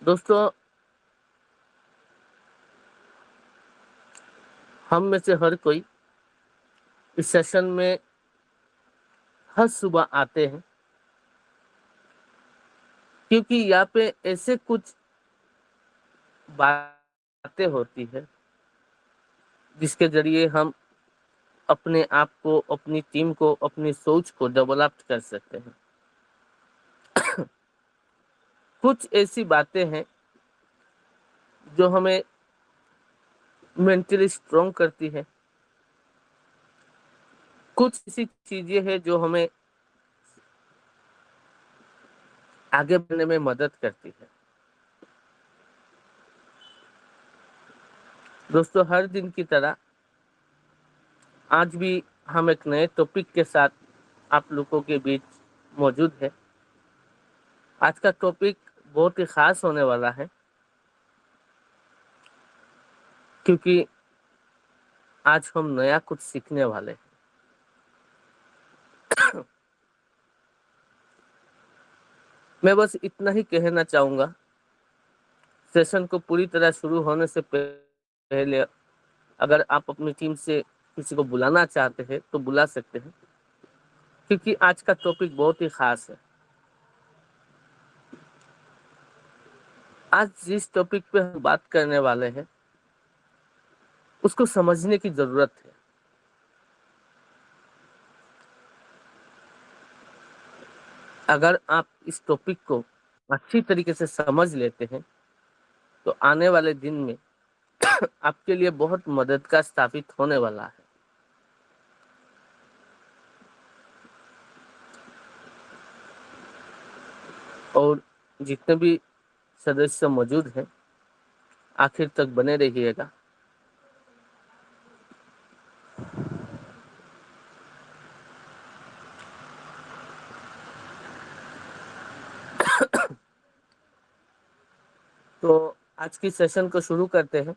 दोस्तों, हम में से हर कोई इस सेशन में हर सुबह आते हैं, क्योंकि यहाँ पे ऐसे कुछ बातें होती है जिसके जरिए हम अपने आप को, अपनी टीम को, अपनी सोच को डेवलप कर सकते हैं। कुछ ऐसी बातें हैं जो हमें मेंटली स्ट्रॉन्ग करती है। कुछ ऐसी चीजें हैं जो हमें आगे बढ़ने में मदद करती है। दोस्तों, हर दिन की तरह आज भी हम एक नए टॉपिक के साथ आप लोगों के बीच मौजूद है। आज का टॉपिक बहुत ही खास होने वाला है, क्योंकि आज हम नया कुछ सीखने वाले हैं। मैं बस इतना ही कहना चाहूंगा, सेशन को पूरी तरह शुरू होने से पहले अगर आप अपनी टीम से किसी को बुलाना चाहते हैं तो बुला सकते हैं, क्योंकि आज का टॉपिक बहुत ही खास है। आज जिस टॉपिक पे हम बात करने वाले हैं उसको समझने की जरूरत है। अगर आप इस टॉपिक को अच्छी तरीके से समझ लेते हैं तो आने वाले दिन में आपके लिए बहुत मददगार साबित होने वाला है। और जितने भी सदस्य मौजूद हैं, आखिर तक बने रहिएगा। तो आज की सेशन को शुरू करते हैं।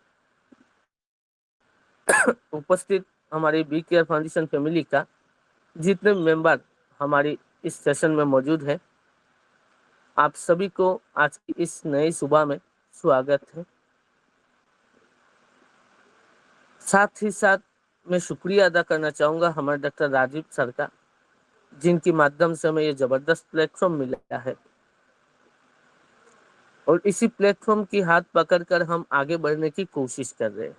उपस्थित हमारी बी केयर फाउंडेशन फैमिली का जितने मेंबर हमारी इस सेशन में मौजूद हैं, आप सभी को आज की इस नई सुबह में स्वागत है। साथ ही साथ मैं शुक्रिया अदा करना चाहूंगा हमारे डॉक्टर राजीव सर का, जिनके माध्यम से हमें ये जबरदस्त प्लेटफॉर्म मिला है, और इसी प्लेटफॉर्म की हाथ पकड़कर हम आगे बढ़ने की कोशिश कर रहे हैं।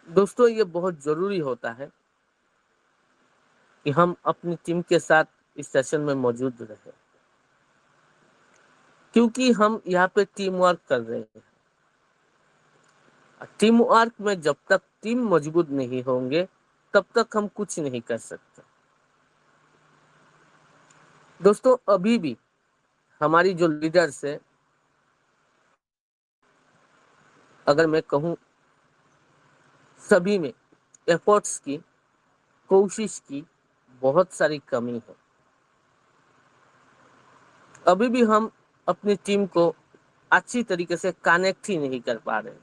दोस्तों, ये बहुत जरूरी होता है कि हम अपनी टीम के साथ इस सेशन में मौजूद रहे, क्योंकि हम यहाँ पे टीम वर्क कर रहे हैं। टीम वर्क में जब तक टीम मजबूत नहीं होंगे तब तक हम कुछ नहीं कर सकते। दोस्तों, अभी भी हमारी जो लीडर्स है, अगर मैं कहूँ, सभी में एफर्ट्स की, कोशिश की बहुत सारी कमी है। अभी भी हम अपनी टीम को अच्छी तरीके से कनेक्ट ही नहीं कर पा रहे।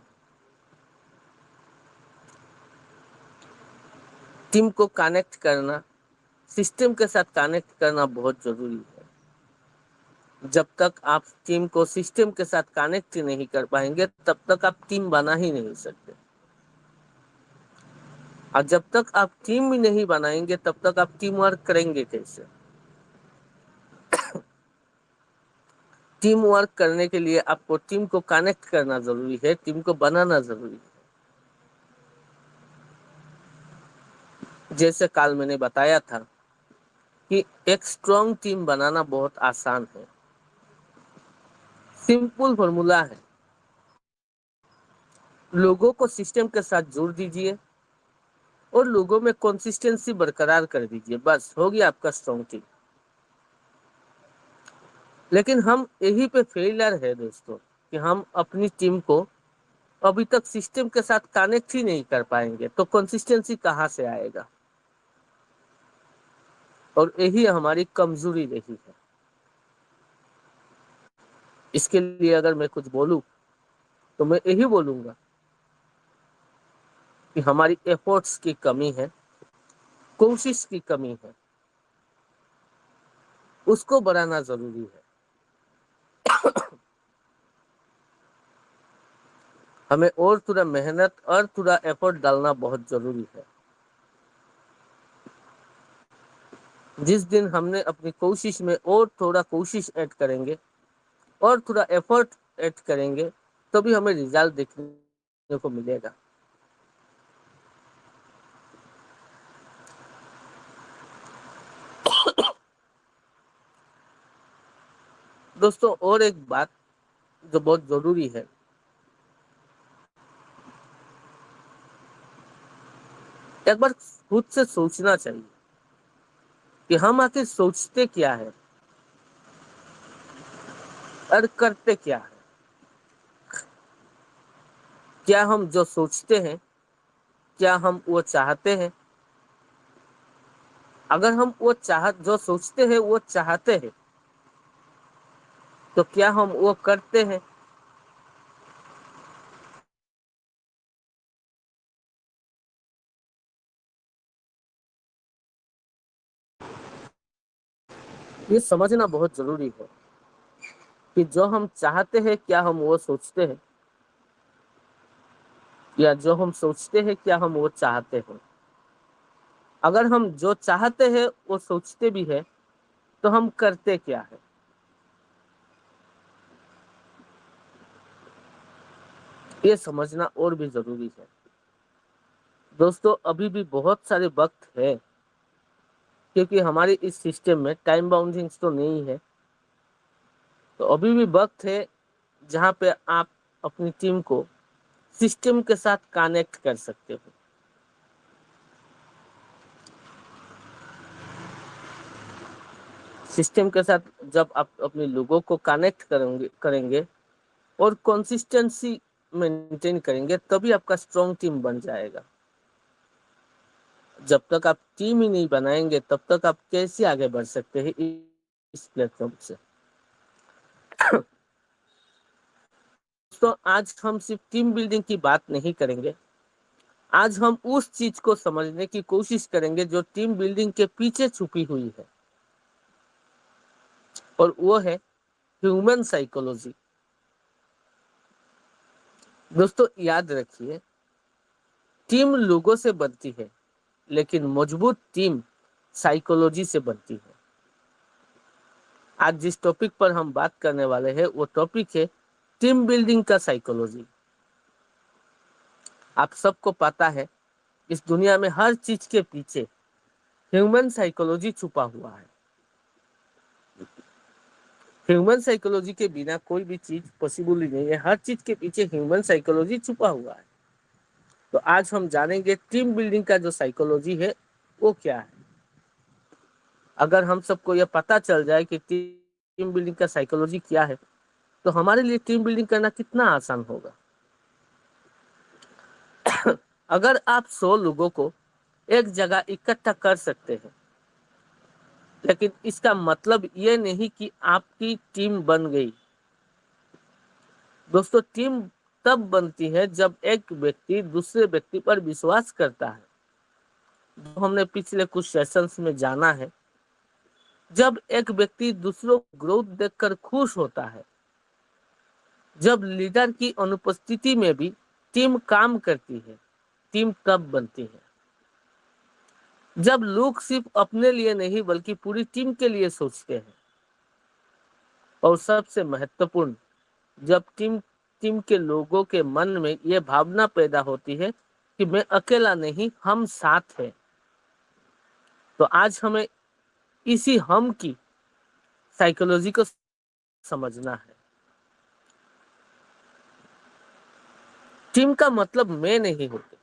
टीम को कनेक्ट करना, सिस्टम के साथ कनेक्ट करना बहुत जरूरी है। जब तक आप टीम को सिस्टम के साथ कनेक्ट नहीं कर पाएंगे तब तक आप टीम बना ही नहीं सकते, और जब तक आप टीम भी नहीं बनाएंगे तब तक आप टीम वर्क करेंगे कैसे? टीम वर्क करने के लिए आपको टीम को कनेक्ट करना जरूरी है, टीम को बनाना जरूरी है। जैसे कल मैंने बताया था कि एक स्ट्रॉन्ग टीम बनाना बहुत आसान है। सिंपल फॉर्मूला है, लोगों को सिस्टम के साथ जोड़ दीजिए और लोगों में कंसिस्टेंसी बरकरार कर दीजिए, बस हो गया आपका स्ट्रॉन्ग टीम। लेकिन हम यही पे फेलियर है दोस्तों, कि हम अपनी टीम को अभी तक सिस्टम के साथ कनेक्ट ही नहीं कर पाएंगे तो कंसिस्टेंसी कहाँ से आएगा? और यही हमारी कमजोरी रही है। इसके लिए अगर मैं कुछ बोलूं तो मैं यही बोलूंगा कि हमारी एफर्ट्स की कमी है, कोशिश की कमी है। उसको बढ़ाना जरूरी है। हमें और थोड़ा मेहनत और थोड़ा एफर्ट डालना बहुत जरूरी है। जिस दिन हमने अपनी कोशिश में और थोड़ा कोशिश ऐड करेंगे और थोड़ा एफर्ट ऐड करेंगे, तभी हमें रिजल्ट देखने को मिलेगा। दोस्तों, और एक बात जो बहुत जरूरी है, एक बार खुद से सोचना चाहिए कि हम आखिर सोचते क्या है और करते क्या है। क्या हम जो सोचते हैं, क्या हम वो चाहते हैं? अगर हम वो जो सोचते हैं वो चाहते हैं, तो क्या हम वो करते हैं? ये समझना बहुत जरूरी है कि जो हम चाहते हैं, क्या हम वो सोचते हैं, या जो हम सोचते हैं, क्या हम वो चाहते हैं। अगर हम जो चाहते हैं वो सोचते भी है, तो हम करते क्या है? ये समझना और भी जरूरी है। दोस्तों, अभी भी बहुत सारे वक्त है, क्योंकि हमारे इस सिस्टम में टाइम बाउंडिंग्स तो नहीं है। तो अभी भी वक्त है जहाँ पे आप अपनी टीम को सिस्टम के साथ कनेक्ट कर सकते हो। सिस्टम के साथ जब आप अपने लोगों को कनेक्ट करेंगे और कंसिस्टेंसी मेंटेन करेंगे, तभी आपका स्ट्रॉन्ग टीम बन जाएगा। जब तक आप टीम ही नहीं बनाएंगे, तब तक आप कैसे आगे बढ़ सकते हैं इस प्लेटफॉर्म से? तो आज हम सिर्फ टीम बिल्डिंग की बात नहीं करेंगे। आज हम उस चीज को समझने की कोशिश करेंगे जो टीम बिल्डिंग के पीछे छुपी हुई है, और वो है ह्यूमन साइकोलॉजी। दोस्तों, याद रखिए, टीम लोगों से बनती है, लेकिन मजबूत टीम साइकोलॉजी से बनती है। आज जिस टॉपिक पर हम बात करने वाले हैं वो टॉपिक है टीम बिल्डिंग का साइकोलॉजी। आप सबको पता है, इस दुनिया में हर चीज के पीछे ह्यूमन साइकोलॉजी छुपा हुआ है। ह्यूमन साइकोलॉजी के बिना कोई भी चीज पॉसिबल ही नहीं है। हर चीज के पीछे ह्यूमन साइकोलॉजी छुपा हुआ है। तो आज हम जानेंगे टीम बिल्डिंग का जो साइकोलॉजी है वो क्या है। अगर हम सबको यह पता चल जाए कि टीम बिल्डिंग का साइकोलॉजी क्या है, तो हमारे लिए टीम बिल्डिंग करना कितना आसान होगा। अगर आप 100 लोगों को एक जगह इकट्ठा कर सकते हैं, लेकिन इसका मतलब ये नहीं कि आपकी टीम बन गई। दोस्तों, टीम तब बनती है जब एक व्यक्ति दूसरे व्यक्ति पर विश्वास करता है। जो हमने पिछले कुछ सेशंस में जाना है, जब एक व्यक्ति दूसरों को ग्रोथ देखकर खुश होता है, जब लीडर की अनुपस्थिति में भी टीम काम करती है, टीम तब बनती है। जब लोग सिर्फ अपने लिए नहीं बल्कि पूरी टीम के लिए सोचते हैं, और सबसे महत्वपूर्ण, जब टीम टीम के लोगों के मन में यह भावना पैदा होती है कि मैं अकेला नहीं, हम साथ हैं। तो आज हमें इसी हम की साइकोलॉजी को समझना है। टीम का मतलब मैं नहीं होते,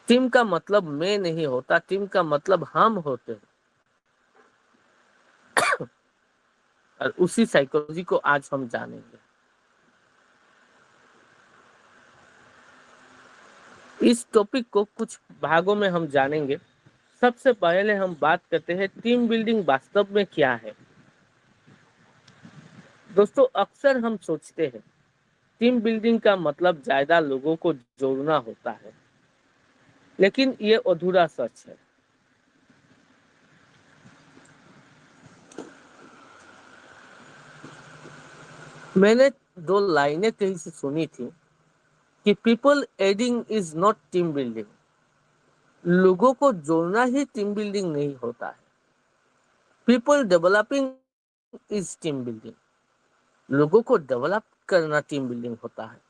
टीम का मतलब मैं नहीं होता, टीम का मतलब हम होते हैं। और उसी साइकोलॉजी को आज हम जानेंगे। इस टॉपिक को कुछ भागों में हम जानेंगे। सबसे पहले हम बात करते हैं टीम बिल्डिंग वास्तव में क्या है। दोस्तों, अक्सर हम सोचते हैं टीम बिल्डिंग का मतलब ज्यादा लोगों को जोड़ना होता है, लेकिन ये अधूरा सच है। मैंने दो लाइनें कहीं से सुनी थी कि people adding is not team building. लोगों को जोड़ना ही टीम बिल्डिंग नहीं होता है। People developing is team building. लोगों को डेवलप करना टीम बिल्डिंग होता है।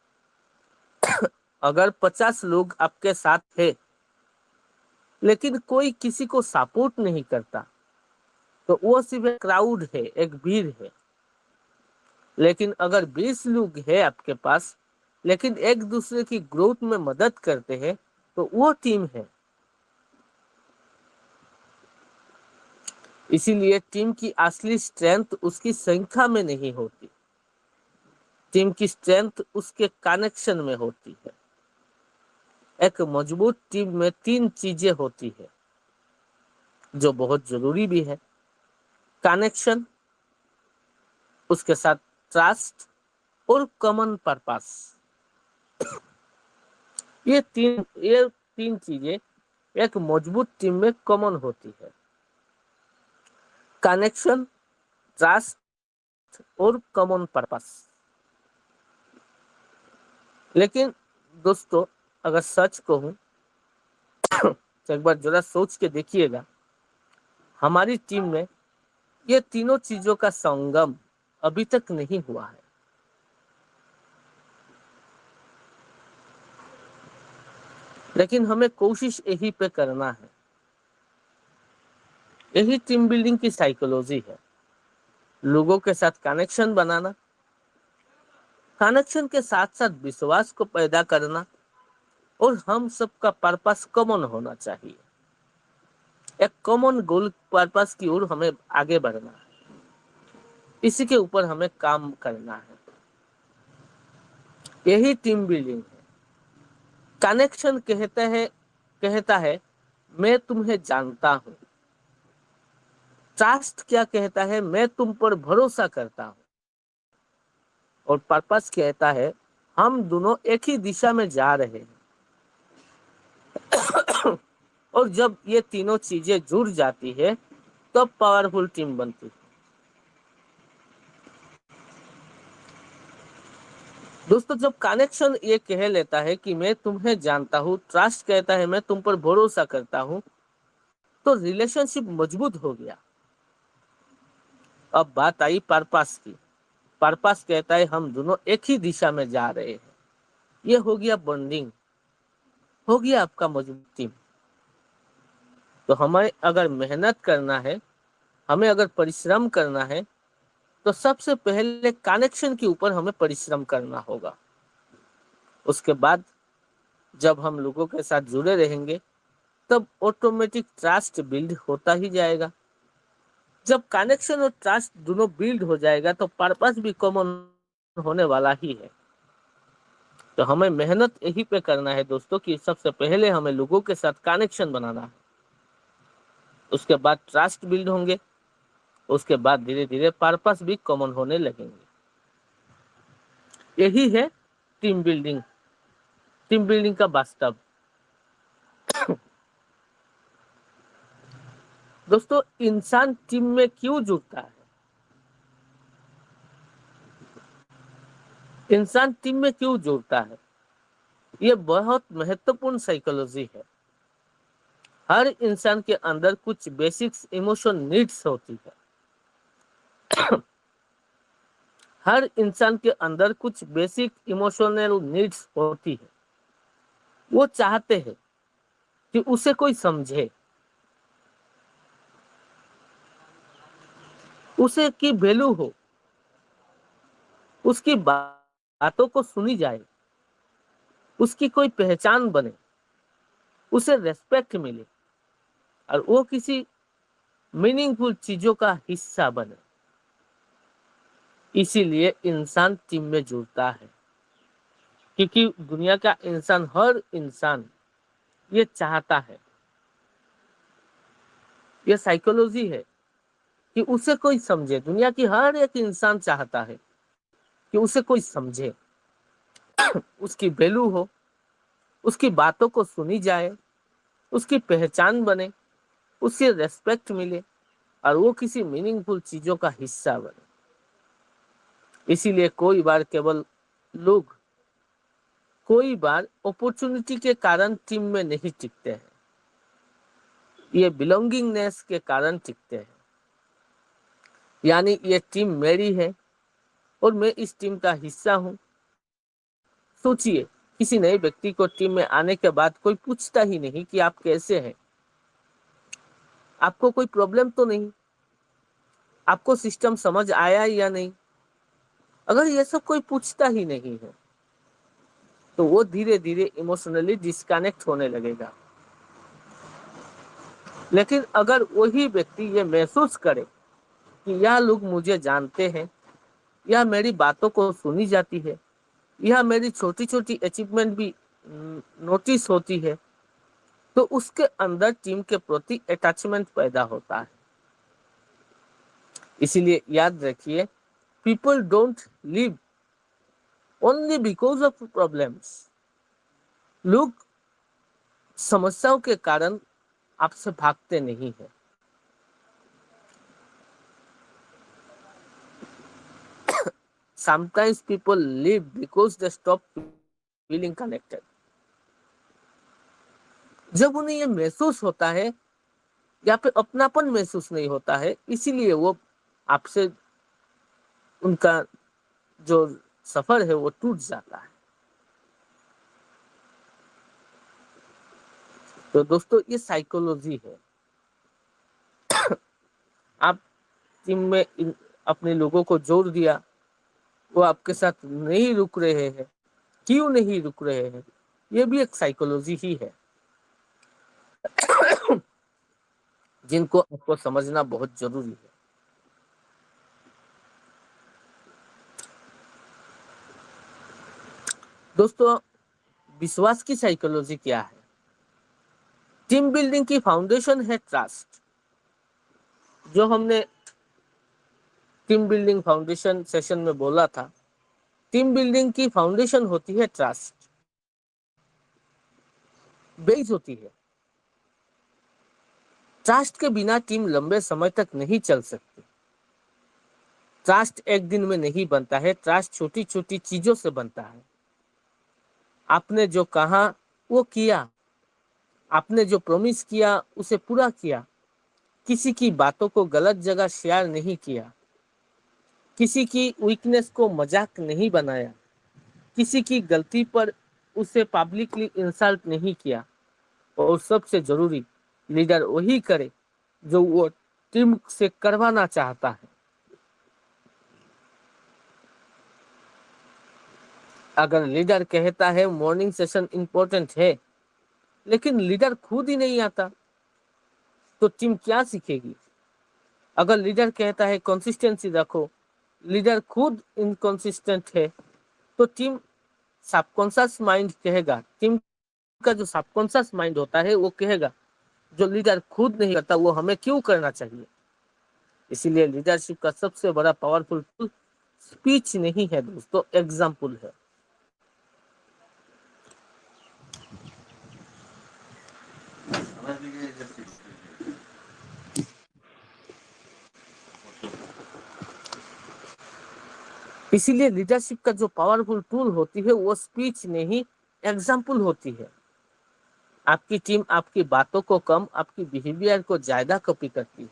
अगर 50 लोग आपके साथ है लेकिन कोई किसी को सपोर्ट नहीं करता तो वो सिर्फ एक क्राउड है, एक भीड़ है। लेकिन अगर 20 लोग है आपके पास लेकिन एक दूसरे की ग्रोथ में मदद करते हैं तो वो टीम है। इसीलिए टीम की असली स्ट्रेंथ उसकी संख्या में नहीं होती। टीम की स्ट्रेंथ उसके कनेक्शन में होती है। एक मजबूत टीम में 3 चीजें होती है जो बहुत जरूरी भी है। कनेक्शन, उसके साथ ट्रस्ट और कॉमन पर्पस। ये तीन चीजें एक मजबूत टीम में कॉमन होती है। कनेक्शन, ट्रस्ट और कॉमन पर्पस। लेकिन दोस्तों, अगर सच कहूं तो एक बार जरा सोच के देखिएगा, हमारी टीम में ये तीनों चीजों का संगम अभी तक नहीं हुआ है। लेकिन हमें कोशिश यही पे करना है। यही टीम बिल्डिंग की साइकोलॉजी है। लोगों के साथ कनेक्शन बनाना, कनेक्शन के साथ साथ विश्वास को पैदा करना और हम सबका पर्पस कॉमन होना चाहिए। एक कॉमन गोल पर्पस की ओर हमें आगे बढ़ना है। इसी के ऊपर हमें काम करना है। यही टीम बिल्डिंग है। कनेक्शन कहता है मैं तुम्हें जानता हूं। ट्रस्ट क्या कहता है? मैं तुम पर भरोसा करता हूं। और पर्पस कहता है हम दोनों एक ही दिशा में जा रहे हैं। और जब ये तीनों चीजें जुड़ जाती है तब पावरफुल टीम बनती है। दोस्तों, जब कनेक्शन ये कह लेता है कि मैं तुम्हें जानता हूँ, ट्रस्ट कहता है मैं तुम पर भरोसा करता हूँ, तो रिलेशनशिप मजबूत हो गया। अब बात आई पर्पस की। पर्पस कहता है हम दोनों एक ही दिशा में जा रहे हैं। ये हो गया बॉन्डिंग, हो गया आपका मजबूत टीम। तो हमें अगर मेहनत करना है, हमें अगर परिश्रम करना है, तो सबसे पहले कनेक्शन के ऊपर हमें परिश्रम करना होगा। उसके बाद जब हम लोगों के साथ जुड़े रहेंगे तब ऑटोमेटिक ट्रस्ट बिल्ड होता ही जाएगा। जब कनेक्शन और ट्रस्ट दोनों बिल्ड हो जाएगा तो पर्पस भी कॉमन होने वाला ही है। तो हमें मेहनत यही पे करना है दोस्तों कि सबसे पहले हमें लोगों के साथ कनेक्शन बनाना है। उसके बाद ट्रस्ट बिल्ड होंगे, उसके बाद धीरे धीरे पर्पस भी कॉमन होने लगेंगे। यही है टीम बिल्डिंग, टीम बिल्डिंग का वास्तव। दोस्तों, इंसान टीम में क्यों जुड़ता है? इंसान टीम में क्यों जुड़ता है? यह बहुत महत्वपूर्ण साइकोलॉजी है। हर इंसान के अंदर कुछ बेसिक्स इमोशन नीड्स होती है। हर इंसान के अंदर कुछ बेसिक इमोशनल नीड्स होती है। वो चाहते हैं कि उसे कोई समझे, उसे की वैल्यू हो, उसकी बातों को सुनी जाए, उसकी कोई पहचान बने, उसे रेस्पेक्ट मिले और वो किसी मीनिंगफुल चीजों का हिस्सा बने। इसीलिए इंसान टीम में जुड़ता है, क्योंकि दुनिया का इंसान, हर इंसान ये चाहता है। ये साइकोलॉजी है कि उसे कोई समझे। दुनिया की हर एक इंसान चाहता है कि उसे कोई समझे, उसकी वैल्यू हो, उसकी बातों को सुनी जाए, उसकी पहचान बने, उससे रेस्पेक्ट मिले और वो किसी मीनिंगफुल चीजों का हिस्सा बने। इसीलिए कोई बार अपॉर्चुनिटी के कारण टीम में नहीं टिकते हैं, ये बिलोंगिंगनेस के कारण टिकते हैं। यानी ये टीम मेरी है और मैं इस टीम का हिस्सा हूं। सोचिए, किसी नए व्यक्ति को टीम में आने के बाद कोई पूछता ही नहीं कि आप कैसे हैं, आपको कोई प्रॉब्लम तो नहीं, आपको सिस्टम समझ आया या नहीं। अगर ये सब कोई पूछता ही नहीं है तो वो धीरे धीरे इमोशनली डिस्कनेक्ट होने लगेगा। लेकिन अगर वही व्यक्ति ये महसूस करे कि यह लोग मुझे जानते हैं, यह मेरी बातों को सुनी जाती है, यह मेरी छोटी छोटी अचीवमेंट भी नोटिस होती है, तो उसके अंदर टीम के प्रति अटैचमेंट पैदा होता है। इसीलिए याद रखिए, people don't live only because of problems. लोग समस्याओं के कारण आपसे भागते नहीं है। Sometimes people leave because they stop feeling connected. जब उन्हें ये महसूस होता है या फिर अपनापन महसूस नहीं होता है, इसीलिए वो आपसे उनका जो सफर है वो टूट जाता है। तो दोस्तों, ये साइकोलॉजी है। आप टीम में अपने लोगों को जोड़ दिया, वो आपके साथ नहीं रुक रहे हैं, क्यों नहीं रुक रहे हैं, ये भी एक साइकोलॉजी ही है जिनको आपको समझना बहुत जरूरी है। दोस्तों, विश्वास की साइकोलॉजी क्या है? टीम बिल्डिंग की फाउंडेशन है ट्रस्ट। जो हमने टीम बिल्डिंग फाउंडेशन सेशन में बोला था, टीम बिल्डिंग की फाउंडेशन होती है ट्रस्ट, बेस होती है। ट्रस्ट के बिना टीम लंबे समय तक नहीं चल सकती। ट्रस्ट एक दिन में नहीं बनता है, ट्रस्ट छोटी छोटी चीजों से बनता है। आपने जो कहा वो किया, आपने जो प्रॉमिस किया उसे पूरा किया, किसी की बातों को गलत जगह शेयर नहीं किया, किसी की वीकनेस को मजाक नहीं बनाया, किसी की गलती पर उसे पब्लिकली इंसल्ट नहीं किया। और सबसे जरूरी, लीडर वही करे जो वो टीम से करवाना चाहता है। अगर लीडर कहता है मॉर्निंग सेशन इंपॉर्टेंट है, लेकिन लीडर खुद ही नहीं आता, तो टीम क्या सीखेगी? अगर लीडर कहता है कंसिस्टेंसी रखो, लीडर खुद इनकंसिस्टेंट है, तो टीम सबकॉन्शियस माइंड कहेगा, टीम का जो सबकॉन्शियस माइंड होता है वो कहेगा जो लीडर खुद नहीं करता वो हमें क्यों करना चाहिए। इसीलिए लीडरशिप का सबसे बड़ा पावरफुल टूल स्पीच नहीं है दोस्तों, एग्जाम्पल है। इसीलिए लीडरशिप का जो पावरफुल टूल होती है वो स्पीच नहीं, एग्जाम्पल होती है। आपकी टीम आपकी बातों को कम, आपकी बिहेवियर को ज्यादा कॉपी करती है।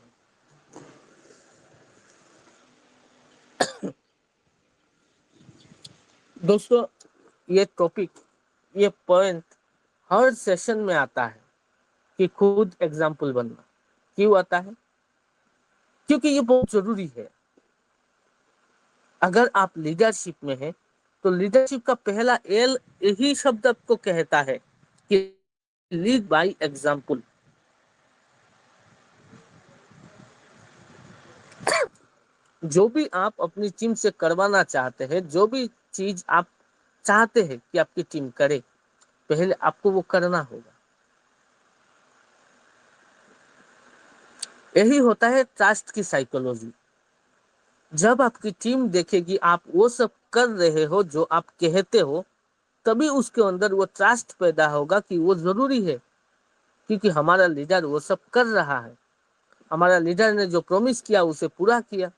दोस्तों, ये टॉपिक, ये पॉइंट हर सेशन में आता है कि खुद एग्जाम्पल बनना। क्यों आता है? क्योंकि ये बहुत जरूरी है। अगर आप लीडरशिप में हैं तो लीडरशिप का पहला एल यही शब्द आपको कहता है कि लीड बाय एग्जाम्पल। जो भी आप अपनी टीम से करवाना चाहते हैं, जो भी चीज आप चाहते हैं कि आपकी टीम करे, पहले आपको वो करना होगा। यही होता है ट्रस्ट की साइकोलॉजी। जब आपकी टीम देखेगी आप वो सब कर रहे हो जो आप कहते हो, तभी उसके अंदर वो ट्रस्ट पैदा होगा कि वो जरूरी है, क्योंकि हमारा लीडर वो सब कर रहा है, हमारा लीडर ने जो प्रॉमिस किया उसे पूरा किया।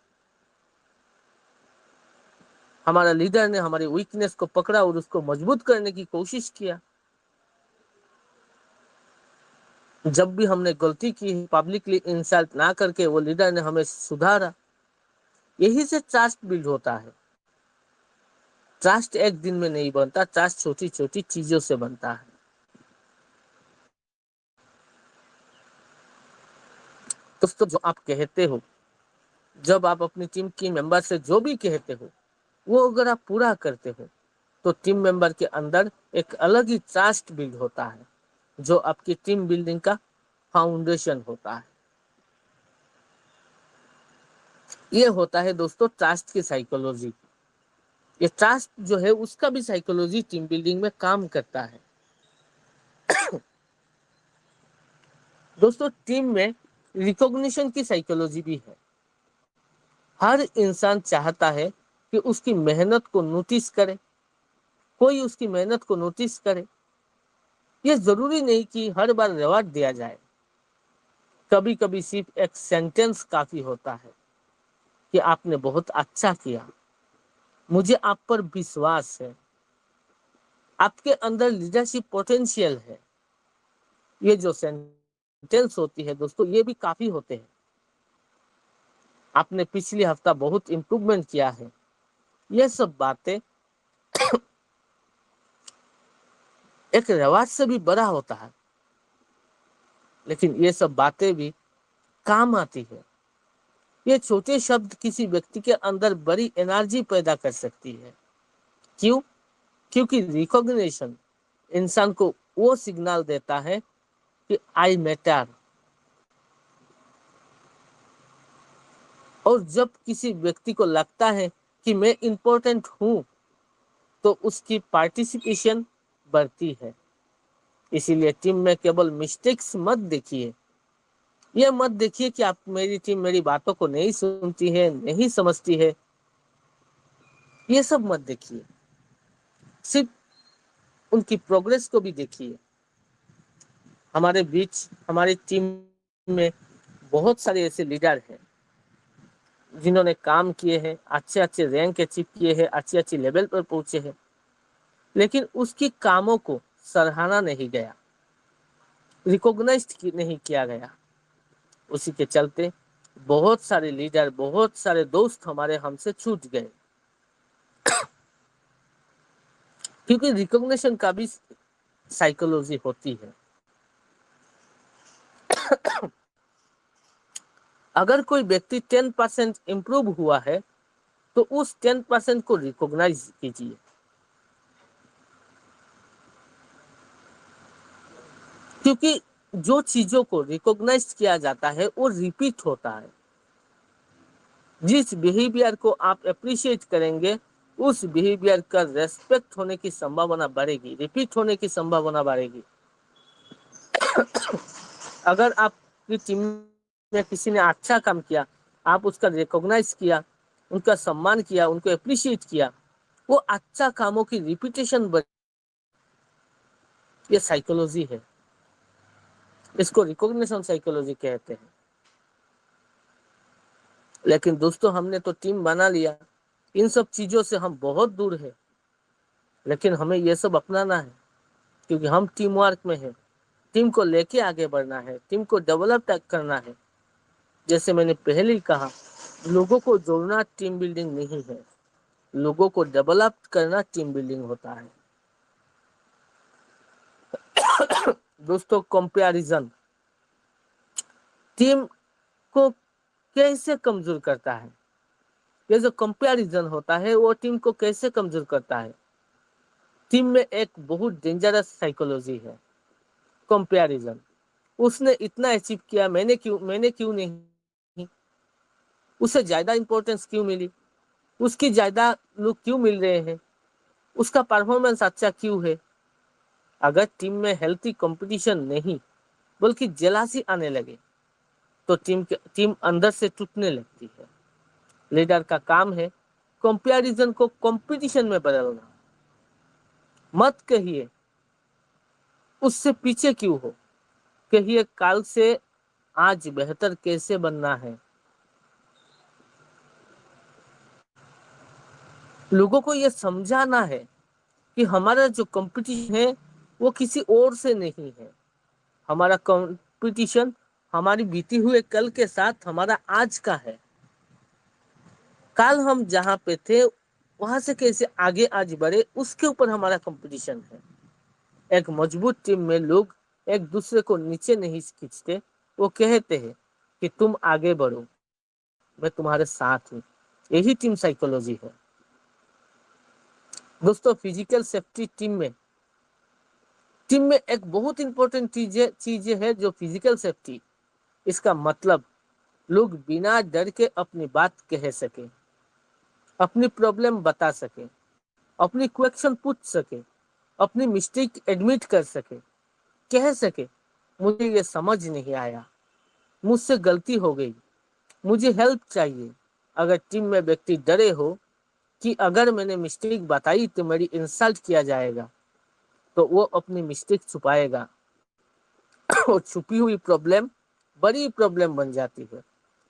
हमारा लीडर ने हमारी वीकनेस को पकड़ा और उसको मजबूत करने की कोशिश किया। जब भी हमने गलती की पब्लिकली इंसल्ट ना करके वो लीडर ने हमें सुधारा। यही से ट्रस्ट बिल्ड होता है। ट्रस्ट एक दिन में नहीं बनता, ट्रस्ट छोटी छोटी चीजों से बनता है। दोस्तों, जो आप कहते हो, जब आप अपनी टीम की मेंबर से जो भी कहते हो, वो अगर आप पूरा करते हो तो टीम मेंबर के अंदर एक अलग ही ट्रस्ट बिल्ड होता है, जो आपकी टीम बिल्डिंग का फाउंडेशन होता है। ये होता है दोस्तों ट्रस्ट की साइकोलॉजी। ये ट्रस्ट जो है उसका भी साइकोलॉजी टीम बिल्डिंग में काम करता है। दोस्तों, टीम में रिकॉग्निशन की साइकोलॉजी भी है। हर इंसान चाहता है कि उसकी मेहनत को नोटिस करे, कोई उसकी मेहनत को नोटिस करे। ये जरूरी नहीं कि हर बार रिवॉर्ड दिया जाए। कभी कभी सिर्फ एक सेंटेंस काफी होता है कि आपने बहुत अच्छा किया, मुझे आप पर विश्वास है, आपके अंदर लीडरशिप पोटेंशियल है। ये जो सेंटेंस होती है दोस्तों, ये भी काफी होते हैं। आपने पिछले हफ्ता बहुत इंप्रूवमेंट किया है। ये सब बातें एक रिवाज से भी बड़ा होता है, लेकिन ये सब बातें भी काम आती है। ये छोटे शब्द किसी व्यक्ति के अंदर बड़ी एनर्जी पैदा कर सकती है। क्यों? क्योंकि रिकॉग्निशन इंसान को वो सिग्नल देता है कि आई मैटर। और जब किसी व्यक्ति को लगता है कि मैं इंपॉर्टेंट हूं, तो उसकी पार्टिसिपेशन बढ़ती है। इसीलिए टीम में केवल मिस्टेक्स मत देखिए। ये मत देखिए कि आप मेरी टीम मेरी बातों को नहीं सुनती है, नहीं समझती है। ये सब मत देखिए, सिर्फ उनकी प्रोग्रेस को भी देखिए। हमारे बीच हमारी टीम में बहुत सारे ऐसे लीडर हैं जिन्होंने काम किए हैं, अच्छे अच्छे रैंक अचीव किए हैं, अच्छी अच्छी लेवल पर पहुंचे हैं, लेकिन उसकी कामों को सराहना नहीं गया, रिकॉग्नाइज नहीं किया गया। उसी के चलते बहुत सारे लीडर, बहुत सारे दोस्त हमारे हमसे छूट गए, क्योंकि रिकॉग्निशन का भी साइकोलॉजी होती है। अगर कोई व्यक्ति 10% इंप्रूव हुआ है तो उस 10% को रिकॉग्नाइज कीजिए, क्योंकि जो चीजों को रिकॉग्नाइज किया जाता है वो रिपीट होता है। जिस बिहेवियर को आप अप्रिशिएट करेंगे, उस बिहेवियर का रेस्पेक्ट होने की संभावना बढ़ेगी, रिपीट होने की संभावना बढ़ेगी। अगर आपकी टीम में किसी ने अच्छा काम किया, आप उसका रिकॉग्नाइज किया, उनका सम्मान किया, उनको अप्रिशिएट किया, वो अच्छा कामों की रिपीटेशन बढ़। ये साइकोलॉजी है, इसको रिकॉग्निशन साइकोलॉजी कहते हैं। लेकिन दोस्तों, हमने तो टीम बना लिया, इन सब चीजों से हम बहुत दूर है। लेकिन हमें ये सब अपनाना है, क्योंकि हम टीम वर्क में है। टीम को लेके आगे बढ़ना है, टीम को डेवलप करना है। जैसे मैंने पहले ही कहा, लोगों को जोड़ना टीम बिल्डिंग नहीं है, लोगों को डेवलप करना टीम बिल्डिंग होता है। दोस्तों, कंपैरिजन टीम को कैसे कमजोर करता है? ये जो कंपैरिजन होता है वो टीम को कैसे कमजोर करता है? टीम में एक बहुत डेंजरस साइकोलॉजी है, कंपैरिजन। उसने इतना अचीव किया, मैंने क्यों नहीं? उसे ज्यादा इंपॉर्टेंस क्यों मिली? उसकी ज्यादा लोग क्यों मिल रहे हैं? उसका परफॉर्मेंस अच्छा क्यों है? अगर टीम में हेल्थी कंपटीशन नहीं बल्कि जेलासी आने लगे तो टीम अंदर से टूटने लगती है। लीडर का काम है कंपैरिजन को कंपटीशन में बदलना। मत कहिए उससे पीछे क्यों हो, कहिए कल से आज बेहतर कैसे बनना है। लोगों को ये समझाना है कि हमारा जो कंपटीशन है वो किसी और से नहीं है। हमारा कंपटीशन हमारी बीती हुए कल के साथ हमारा आज का है। कल हम जहाँ पे थे वहां से कैसे आगे आज बढ़े, उसके ऊपर हमारा कंपटीशन है। एक मजबूत टीम में लोग एक दूसरे को नीचे नहीं खींचते, वो कहते हैं कि तुम आगे बढ़ो, मैं तुम्हारे साथ हूँ। यही टीम साइकोलॉजी है। दोस्तों, फिजिकल सेफ्टी टीम में एक बहुत इंपॉर्टेंट चीज है जो फिजिकल सेफ्टी। इसका मतलब लोग बिना डर के अपनी बात कह सके, अपनी प्रॉब्लम बता सके, अपनी क्वेश्चन पूछ सके, अपनी मिस्टेक एडमिट कर सके, कह सके मुझे ये समझ नहीं आया, मुझसे गलती हो गई, मुझे हेल्प चाहिए। अगर टीम में व्यक्ति डरे हो कि अगर मैंने मिस्टेक बताई तो मेरी इंसल्ट किया जाएगा, तो वो अपनी मिस्टेक छुपाएगा और छुपी हुई प्रॉब्लम बड़ी प्रॉब्लम बन जाती है।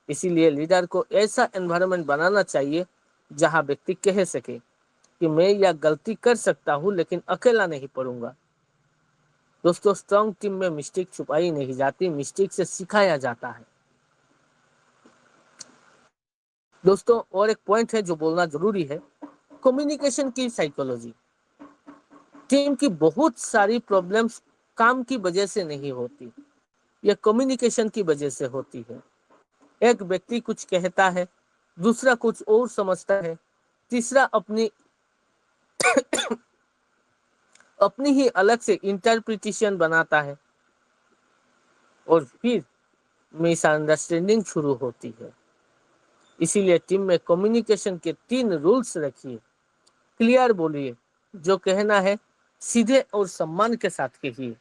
इसीलिए लीडर को ऐसा एनवायरनमेंट बनाना चाहिए जहां व्यक्ति कह सके कि मैं यह गलती कर सकता हूं लेकिन अकेला नहीं पड़ूंगा। दोस्तों, स्ट्रॉन्ग टीम में मिस्टेक छुपाई नहीं जाती, मिस्टेक से सिखाया जाता है। दोस्तों, और एक पॉइंट है जो बोलना जरूरी है, कम्युनिकेशन की साइकोलॉजी। टीम की बहुत सारी प्रॉब्लम्स काम की वजह से नहीं होती, यह कम्युनिकेशन की वजह से होती है। एक व्यक्ति कुछ कहता है, दूसरा कुछ और समझता है, तीसरा अपनी अपनी ही अलग से इंटरप्रिटेशन बनाता है और फिर मिसअंडरस्टैंडिंग शुरू होती है। इसीलिए टीम में कम्युनिकेशन के 3 रूल्स रखिए। क्लियर बोलिए, जो कहना है सीधे और सम्मान के साथ कहिए।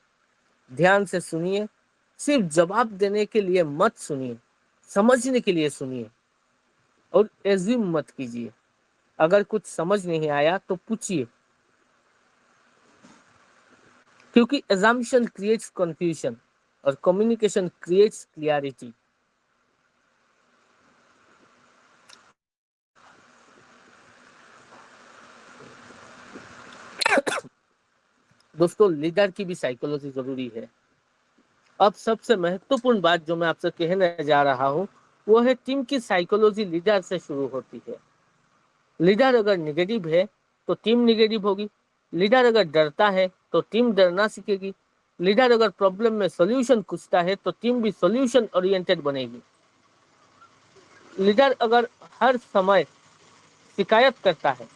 ध्यान से सुनिए, सिर्फ जवाब देने के लिए मत सुनिए, समझने के लिए सुनिए। और एज्यूम मत कीजिए, अगर कुछ समझ नहीं आया तो पूछिए, क्योंकि assumption क्रिएट्स कंफ्यूजन और कम्युनिकेशन क्रिएट्स क्लियरिटी। दोस्तों, लीडर की भी साइकोलॉजी जरूरी है। अब सबसे महत्वपूर्ण बात जो मैं आपसे कहने जा रहा हूं वो है टीम की साइकोलॉजी लीडर से शुरू होती है। लीडर अगर निगेटिव है तो टीम निगेटिव होगी। लीडर अगर डरता है तो टीम डरना सीखेगी। लीडर अगर प्रॉब्लम में सॉल्यूशन खोजता है तो टीम भी सॉल्यूशन ओरिएंटेड बनेगी। लीडर अगर हर समय शिकायत करता है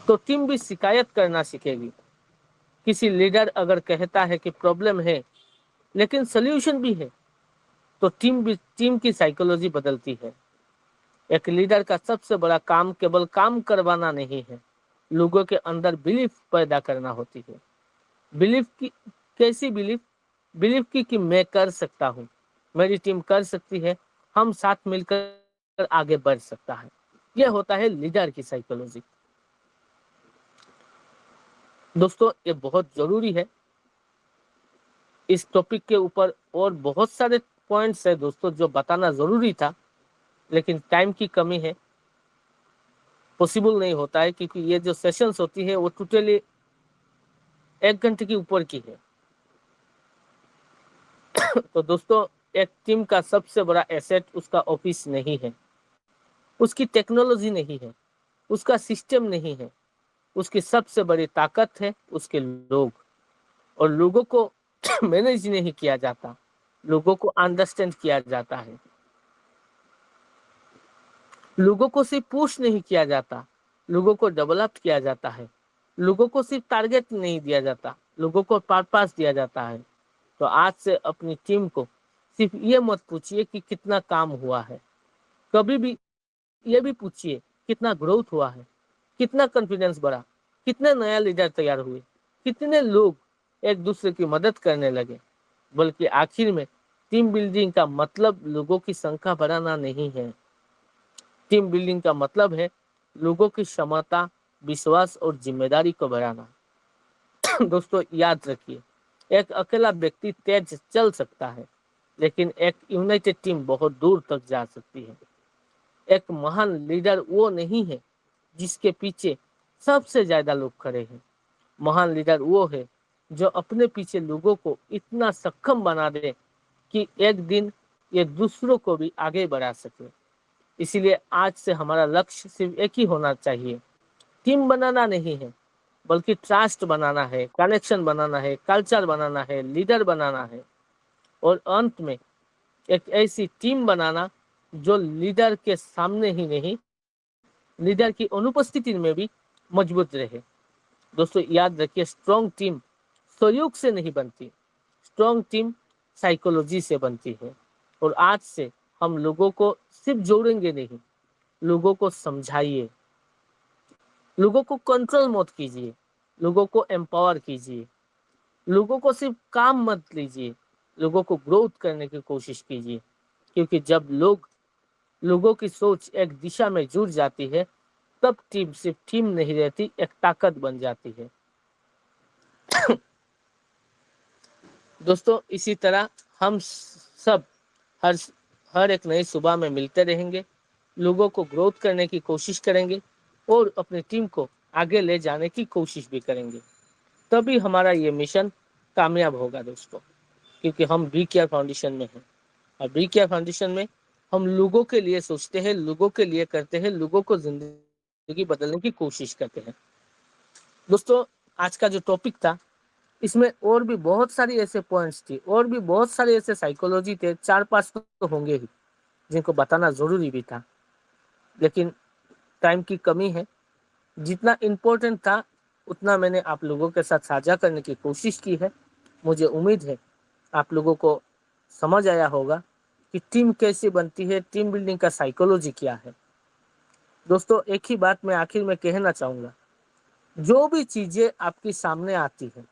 तो टीम भी शिकायत करना सीखेगी। किसी लीडर अगर कहता है कि प्रॉब्लम है लेकिन सॉल्यूशन भी है तो टीम की साइकोलॉजी बदलती है। एक लीडर का सबसे बड़ा काम केवल काम करवाना नहीं है, लोगों के अंदर बिलीफ पैदा करना होती है। बिलीफ की कैसी बिलीफ? बिलीफ की कि मैं कर सकता हूँ, मेरी टीम कर सकती है, हम साथ मिलकर आगे बढ़ सकता है। यह होता है लीडर की साइकोलॉजी। दोस्तों, ये बहुत जरूरी है। इस टॉपिक के ऊपर और बहुत सारे पॉइंट्स है दोस्तों जो बताना जरूरी था, लेकिन टाइम की कमी है, पॉसिबल नहीं होता है, क्योंकि ये जो सेशंस होती है वो टोटली 1 घंटे की ऊपर की है। तो दोस्तों, एक टीम का सबसे बड़ा एसेट उसका ऑफिस नहीं है, उसकी टेक्नोलॉजी नहीं है, उसका सिस्टम नहीं है। उसकी सबसे बड़ी ताकत है उसके लोग। और लोगों को मैनेज नहीं किया जाता, लोगों को अंडरस्टैंड किया जाता है। लोगों को सिर्फ पुश नहीं किया जाता, लोगों को डेवलप किया जाता है। लोगों को सिर्फ टारगेट नहीं दिया जाता, लोगों को पर्पस दिया जाता है। तो आज से अपनी टीम को सिर्फ ये मत पूछिए कि कितना काम हुआ है, कभी भी ये भी पूछिए कितना ग्रोथ हुआ है, कितना कॉन्फिडेंस बढ़ा, कितने नया लीडर तैयार हुए, कितने लोग एक दूसरे की मदद करने लगे। बल्कि आखिर में टीम बिल्डिंग का मतलब लोगों की संख्या बढ़ाना नहीं है। टीम बिल्डिंग का मतलब है लोगों की क्षमता, विश्वास और जिम्मेदारी को बढ़ाना। दोस्तों, याद रखिए, एक अकेला व्यक्ति तेज चल सकता है, लेकिन एक यूनाइटेड टीम बहुत दूर तक जा सकती है। एक महान लीडर वो नहीं है जिसके पीछे सबसे ज्यादा लोग खड़े हैं। महान लीडर वो है जो अपने पीछे लोगों को इतना सक्षम बना दे कि एक दिन ये दूसरों को भी आगे बढ़ा सके। इसीलिए आज से हमारा लक्ष्य सिर्फ एक ही होना चाहिए, टीम बनाना नहीं है, बल्कि ट्रस्ट बनाना है, कनेक्शन बनाना है, कल्चर बनाना है, लीडर बनाना है, और अंत में एक ऐसी टीम बनाना जो लीडर के सामने ही नहीं, लीडर की अनुपस्थिति में भी मजबूत रहे। दोस्तों याद रखिए, स्ट्रॉन्ग टीम सहयोग से नहीं बनती, स्ट्रॉन्ग टीम साइकोलॉजी से बनती है। और आज से हम लोगों को सिर्फ जोड़ेंगे नहीं, लोगों को समझाइए, लोगों को कंट्रोल मत कीजिए, लोगों को एम्पावर कीजिए, लोगों को सिर्फ काम मत लीजिए, लोगों को ग्रोथ करने की कोशिश कीजिए। क्योंकि जब लोगों की सोच एक दिशा में जुड़ जाती है, तब टीम सिर्फ टीम नहीं रहती, एक ताकत बन जाती है। दोस्तों इसी तरह हम सब हर हर एक नई सुबह में मिलते रहेंगे, लोगों को ग्रोथ करने की कोशिश करेंगे और अपनी टीम को आगे ले जाने की कोशिश भी करेंगे। तभी हमारा ये मिशन कामयाब होगा दोस्तों, क्योंकि हम बी केयर फाउंडेशन में हैं। और बी केयर फाउंडेशन में हम लोगों के लिए सोचते हैं, लोगों के लिए करते हैं, लोगों को जिंदगी बदलने की कोशिश करते हैं। दोस्तों आज का जो टॉपिक था, इसमें और भी बहुत सारी ऐसे पॉइंट्स थी, और भी बहुत सारे ऐसे साइकोलॉजी थे, 4-5 तो होंगे ही, जिनको बताना जरूरी भी था, लेकिन टाइम की कमी है। जितना इम्पोर्टेंट था उतना मैंने आप लोगों के साथ साझा करने की कोशिश की है। मुझे उम्मीद है आप लोगों को समझ आया होगा कि टीम कैसे बनती है, टीम बिल्डिंग का साइकोलॉजी क्या है। दोस्तों एक ही बात मैं आखिर में कहना चाहूँगा, जो भी चीज़ें आपके सामने आती है,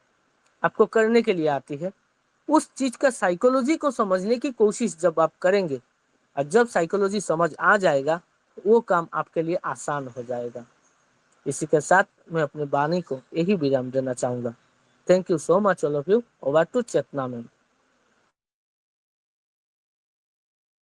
आपको करने के लिए आती है, उस चीज़ का साइकोलॉजी को समझने की कोशिश जब आप करेंगे, और जब साइकोलॉजी समझ आ जाएगा, वो काम आपके लिए आसान हो जाएगा। इसी के साथ मैं अपनी वाणी को यही विराम देना चाहूँगा। Thank you so much all of you. Over to Chetna ma'am.